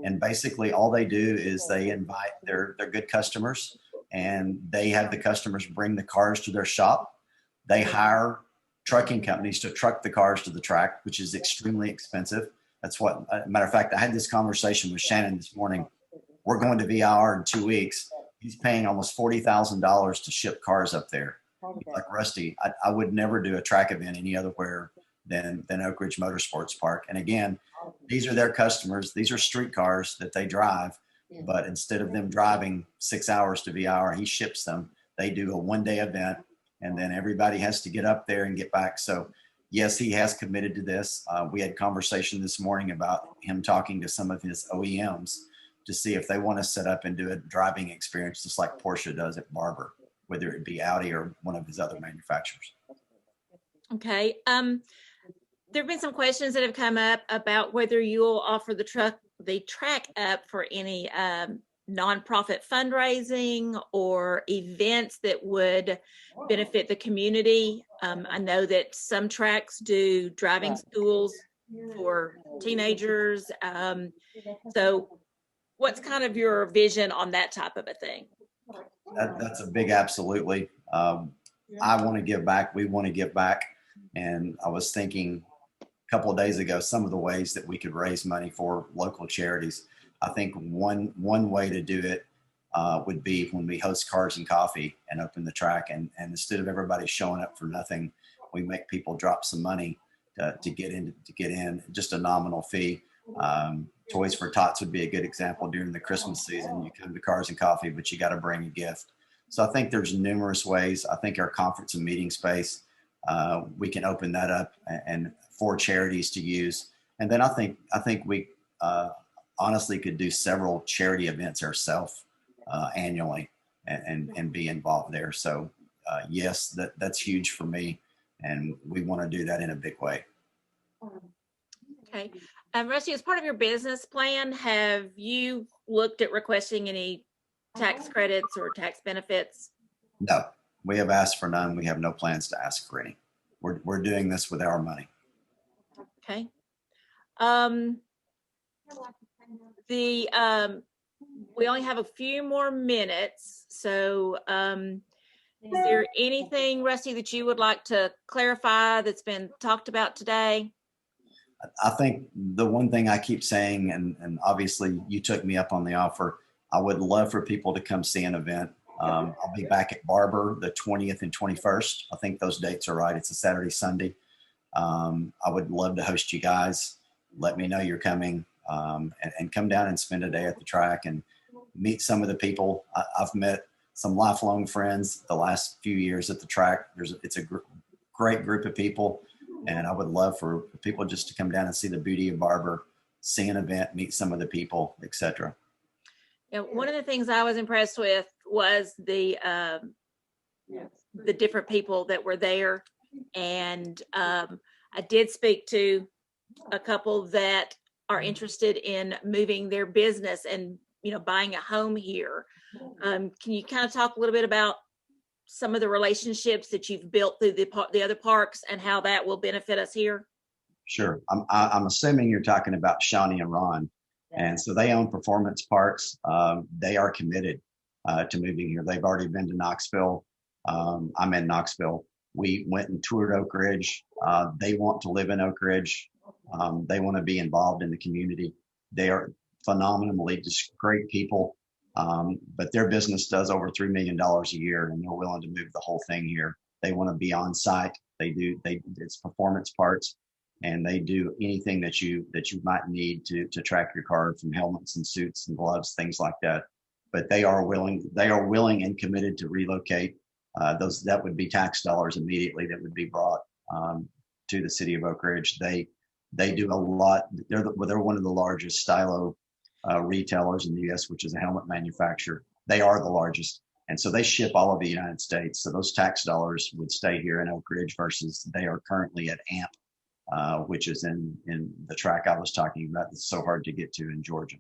Speaker 2: And basically all they do is they invite their good customers, and they have the customers bring the cars to their shop. They hire trucking companies to truck the cars to the track, which is extremely expensive. That's what, matter of fact, I had this conversation with Shannon this morning. We're going to VIR in 2 weeks. He's paying almost $40,000 to ship cars up there. Like Rusty, I would never do a track event any other where than Oak Ridge Motorsports Park. And again, these are their customers. These are street cars that they drive, but instead of them driving 6 hours to VIR, he ships them. They do a one-day event, and then everybody has to get up there and get back. So yes, he has committed to this. We had conversation this morning about him talking to some of his OEMs to see if they want to set up and do a driving experience just like Porsche does at Barber, whether it be Audi or one of his other manufacturers.
Speaker 1: Okay. There have been some questions that have come up about whether you'll offer the track up for any nonprofit fundraising or events that would benefit the community. I know that some tracks do driving schools for teenagers. So what's kind of your vision on that type of a thing?
Speaker 2: That's a big absolutely. I want to give back. We want to give back. And I was thinking a couple of days ago, some of the ways that we could raise money for local charities. I think one way to do it would be when we host Cars and Coffee and open the track. And instead of everybody showing up for nothing, we make people drop some money to get in, just a nominal fee. Toys for Tots would be a good example during the Christmas season. You come to Cars and Coffee, but you got to bring a gift. So I think there's numerous ways. I think our conference and meeting space, we can open that up and for charities to use. And then I think we honestly could do several charity events ourselves annually and be involved there. So yes, that's huge for me. And we want to do that in a big way.
Speaker 1: Okay. Rusty, as part of your business plan, have you looked at requesting any tax credits or tax benefits?
Speaker 2: No, we have asked for none. We have no plans to ask for any. We're doing this with our money.
Speaker 1: Okay. We only have a few more minutes. So is there anything, Rusty, that you would like to clarify that's been talked about today?
Speaker 2: I think the one thing I keep saying, and obviously you took me up on the offer, I would love for people to come see an event. I'll be back at Barber the 20th and 21st. I think those dates are right. It's a Saturday, Sunday. I would love to host you guys. Let me know you're coming and come down and spend a day at the track and meet some of the people. I've met some lifelong friends the last few years at the track. It's a great group of people. And I would love for people just to come down and see the beauty of Barber, see an event, meet some of the people, etc.
Speaker 1: Yeah, one of the things I was impressed with was the different people that were there, and I did speak to a couple that are interested in moving their business and buying a home here. Can you kind of talk a little bit about some of the relationships that you've built through the other parks and how that will benefit us here?
Speaker 2: Sure. I'm assuming you're talking about Shawnee and Ron. And so they own Performance Parks. They are committed to moving here. They've already been to Knoxville. I'm in Knoxville. We went and toured Oak Ridge. They want to live in Oak Ridge. They want to be involved in the community. They are phenomenally just great people. But their business does over $3 million a year, and they're willing to move the whole thing here. They want to be on site. It's Performance Parts, and they do anything that you might need to track your car, from helmets and suits and gloves, things like that. But they are willing and committed to relocate. That would be tax dollars immediately that would be brought to the city of Oak Ridge. They do a lot. They're one of the largest stylo retailers in the U.S., which is a helmet manufacturer. They are the largest. And so they ship all over the United States. So those tax dollars would stay here in Oak Ridge versus they are currently at AMP, which is in the track I was talking about. It's so hard to get to in Georgia.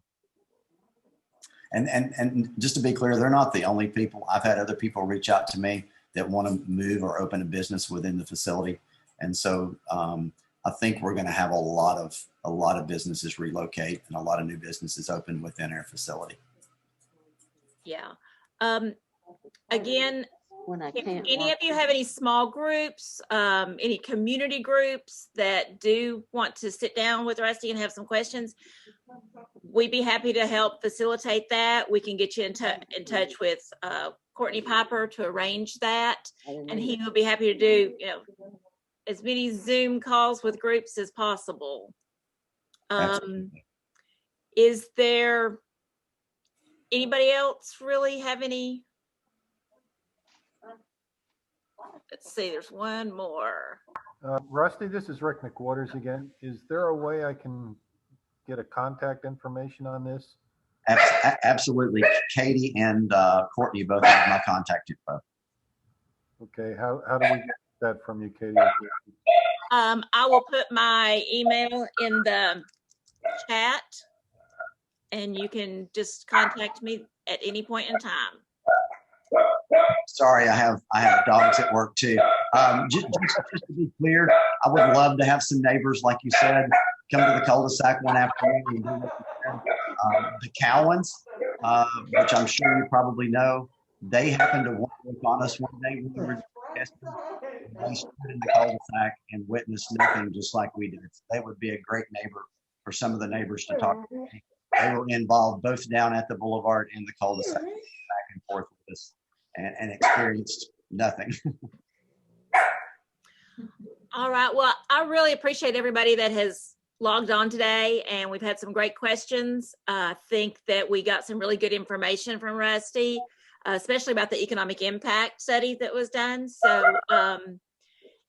Speaker 2: And just to be clear, they're not the only people. I've had other people reach out to me that want to move or open a business within the facility. And so I think we're going to have a lot of businesses relocate and a lot of new businesses open within our facility.
Speaker 1: Yeah. Again, if
Speaker 5: If
Speaker 1: any of you have any small groups, any community groups that do want to sit down with Rusty and have some questions, we'd be happy to help facilitate that. We can get you in touch with Courtney Piper to arrange that, and he will be happy to do as many Zoom calls with groups as possible. Is there anybody else really have any? Let's see, there's one more.
Speaker 6: Rusty, this is Rick McWaters again. Is there a way I can get a contact information on this?
Speaker 2: Absolutely. Katy and Courtney both have my contact info.
Speaker 6: Okay, how do we get that from you, Katy?
Speaker 1: I will put my email in the chat, and you can just contact me at any point in time.
Speaker 2: Sorry, I have dogs at work too. Just to be clear, I would love to have some neighbors, like you said, come to the cul-de-sac one afternoon and do what you said. The Cowans, which I'm sure you probably know, they happened to work on us one day when we were testing. They stood in the cul-de-sac and witnessed nothing, just like we did. They would be a great neighbor for some of the neighbors to talk to. They were involved both down at the boulevard and the cul-de-sac, back and forth with us, and experienced nothing.
Speaker 1: All right. Well, I really appreciate everybody that has logged on today, and we've had some great questions. I think that we got some really good information from Rusty, especially about the economic impact study that was done. So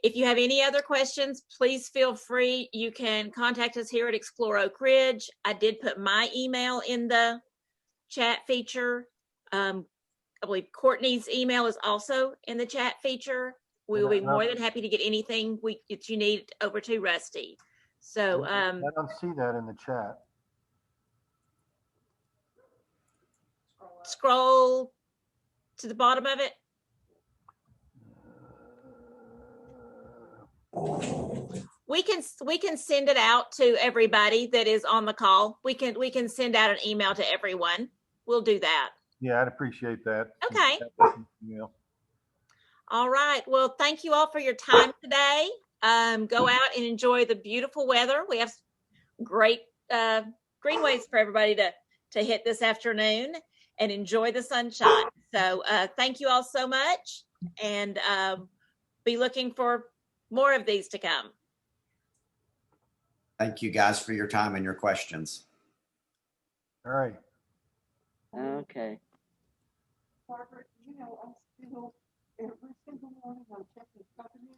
Speaker 1: if you have any other questions, please feel free. You can contact us here at Explore Oak Ridge. I did put my email in the chat feature. I believe Courtney's email is also in the chat feature. We will be more than happy to get anything that you need over to Rusty. So
Speaker 6: I don't see that in the chat.
Speaker 1: Scroll to the bottom of it. We can send it out to everybody that is on the call. We can send out an email to everyone. We'll do that.
Speaker 6: Yeah, I'd appreciate that.
Speaker 1: Okay.
Speaker 6: Yeah.
Speaker 1: All right. Well, thank you all for your time today. Go out and enjoy the beautiful weather. We have great greenways for everybody to hit this afternoon and enjoy the sunshine. So thank you all so much, and be looking for more of these to come.
Speaker 2: Thank you guys for your time and your questions.
Speaker 6: All right.
Speaker 5: Okay.
Speaker 4: Barbara, you know, I'm still every single morning I'm checking company